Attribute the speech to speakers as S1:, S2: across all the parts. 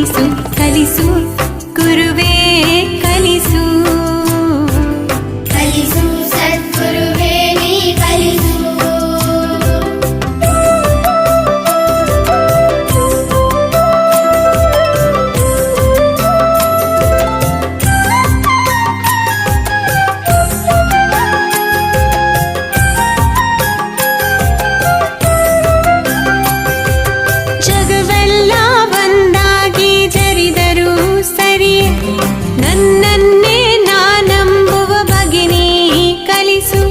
S1: ಕಲಿಸು ಕಲಿಸು ಗುರುವೇ ಕಲಿಸು
S2: ಕಲಿಸು ಸದ್ಗುರುವೇ ನೀ ಕಲಿಸು
S1: ಜಗವೆಲ್ಲ ಒಂದಾಗಿ ಜರಿದರು ಸರಿ ನನ್ನನ್ನೇ ನಾನಂಬುವ ಬಗೆ ನೀ ಕಲಿಸು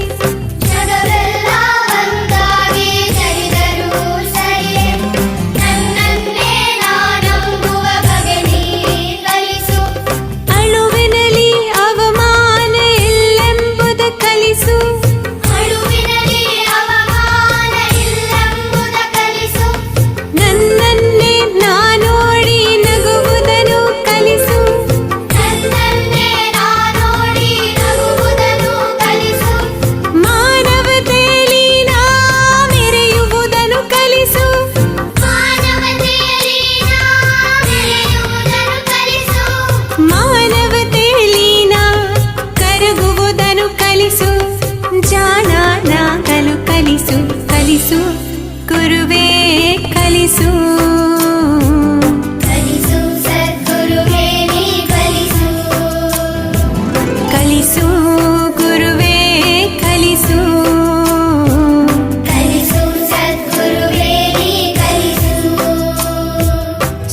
S2: ಜಗವೆಲ್ಲ ಒಂದಾಗಿ ಜರಿದರು ಸರಿ ನನ್ನನ್ನೇ ನಾನಂಬುವ ಬಗೆ ನೀ ಕಲಿಸು
S1: ಅಳುವಿನಲಿ ಅವಮಾನ ಇಲ್ಲೆಂಬುದ ಕಲಿಸು
S2: ಅಳುವಿನಲ್ಲಿ ಅವಮಾನ ಇಲ್ಲೆಂಬುದ ಕಲಿಸು
S1: ನನ್ನನ್ನೇ ನಾನೋಡಿ ನಗುವುದನ್ನು ಕಲಿಸು
S2: ನನ್ನನ್ನೇ ನಾನೋಡಿ ನಗುವುದನ್ನು ಕಲಿಸು
S1: ಮಾನವತೆಯಲ್ಲಿ ನಾ ಮೆರೆಯುವುದನ್ನು ಕಲಿಸು
S2: ಮಾನವತೆಯಲ್ಲಿ ನಾ ಮೆರೆಯುವುದನ್ನು ಕಲಿಸು
S1: ಮಾನವತೆಯಲ್ಲಿ ನಾ ಕರಗುವುದನ್ನು ಕಲಿಸು ಜಾಣನಾಗಲು ಕಲಿಸು ಕಲಿಸು ಗುರುವೇ ಕಲಿಸು
S2: ಕಲಿಸು ಸದ್ಗುರುವೇ ನೀ ಕಲಿಸು
S1: ಕಲಿಸು ಗುರುವೇ ಕಲಿಸು
S2: ಕಲಿಸು ಸದ್ಗುರುವೇ ನೀ ಕಲಿಸು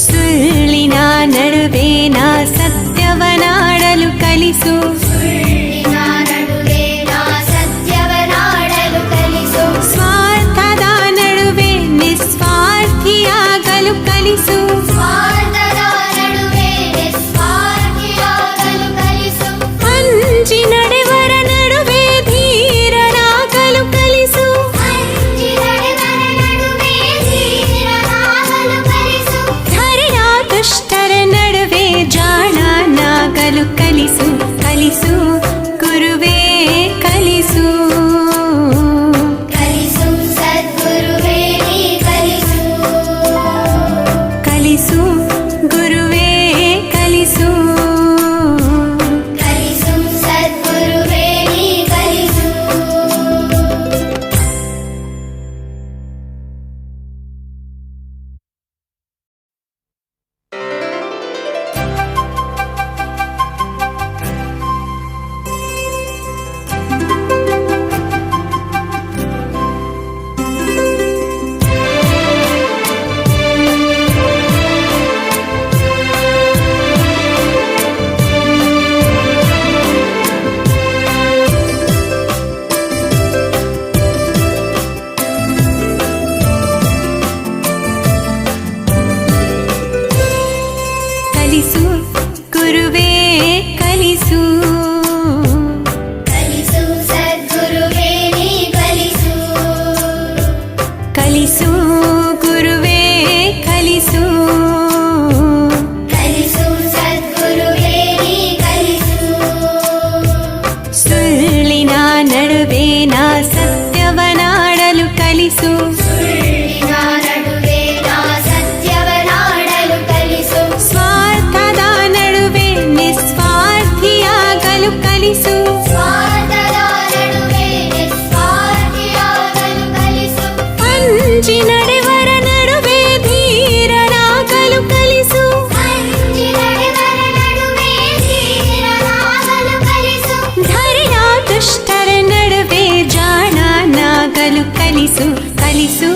S1: ಸುಳ್ಳಿನ ನಡುವೆ ನಾ ಸತ್ಯವನಾಡಲು ಕಲಿಸು
S2: ಸುಳ್ಳಿನ ನಡುವೆ ನಾ ಸತ್ಯವನಾಡಲು ಕಲಿಸು
S1: ಸ್ವಾರ್ಥದ ನಡುವೆ ನಿಸ್ವಾರ್ಥಿಯಾಗಲು ಕಲಿಸು
S2: ಸ್ವಾರ್ಥದ ನಡುವೆ ನಿಸ್ವಾರ್ಥಿಯಾಗಲು ಕಲಿಸು
S1: ಅಂಜಿ ನಡೆವರ ನಡುವೆ ಧೀರನಾಗಲು ಕಲಿಸು
S2: ಅಂಜಿ ನಡೆವರ ನಡುವೆ ಧೀರನಾಗಲು ಕಲಿಸು
S1: ಧರೆಯ ದುಷ್ಟರ ನಡುವೆ ಜಾಣನಾಗಲು ಕಲಿಸು ಕಲಿಸು ಗುರುವೇ ಕಲಿಸು
S2: ಕಲಿಸು ಸದ್ಗುರುವೇ ನೀ ಕಲಿಸು
S1: ಕಲಿಸು ಗುರುವೇ ಕಲಿಸು
S2: ಕಲಿಸು ಸದ್ಗುರುವೇ ನೀ ಕಲಿಸು
S1: ಕಲಿಸು ಗುರುವೇ ಕಲಿಸು
S2: ಕಲಿಸು ಸದ್ಗುರುವೇ ನೀ ಕಲಿಸು
S1: ಕಲಿಸು ಗುರುವೇ ಕಲಿಸು
S2: ಕಲಿಸು ಸದ್ಗುರುವೇ ನೀ ಕಲಿಸು
S1: ಸುಳ್ಳಿನ ನಡುವೆ ನಾ ಸತ್ಯವನಾಡಲು ಕಲಿಸು
S2: ಸುಳ್ಳಿನ ನಡುವೆ ನಾ ಸತ್ಯವನಾಡಲು ಕಲಿಸು
S1: ಸ್ವಾರ್ಥದ ನಡುವೆ ನಿಸ್ವಾರ್ಥಿಯಾಗಲು ಕಲಿಸು
S2: ಸ್ವಾರ್ಥದ ನಡುವೆ ನಿಸ್ವಾರ್ಥಿಯಾಗಲು ಕಲಿಸು
S1: ಅಂಜಿ ನಡೆವರ ನಡುವೆ ಧೀರನಾಗಲು ಕಲಿಸು
S2: ಅಂಜಿ ನಡೆವರ ನಡುವೆ ಧೀರನಾಗಲು ಕಲಿಸು
S1: ಧರೆಯ ದುಷ್ಟರ ನಡುವೆ ಜಾಣನಾಗಲು ಕಲಿಸು ಕಲಿಸು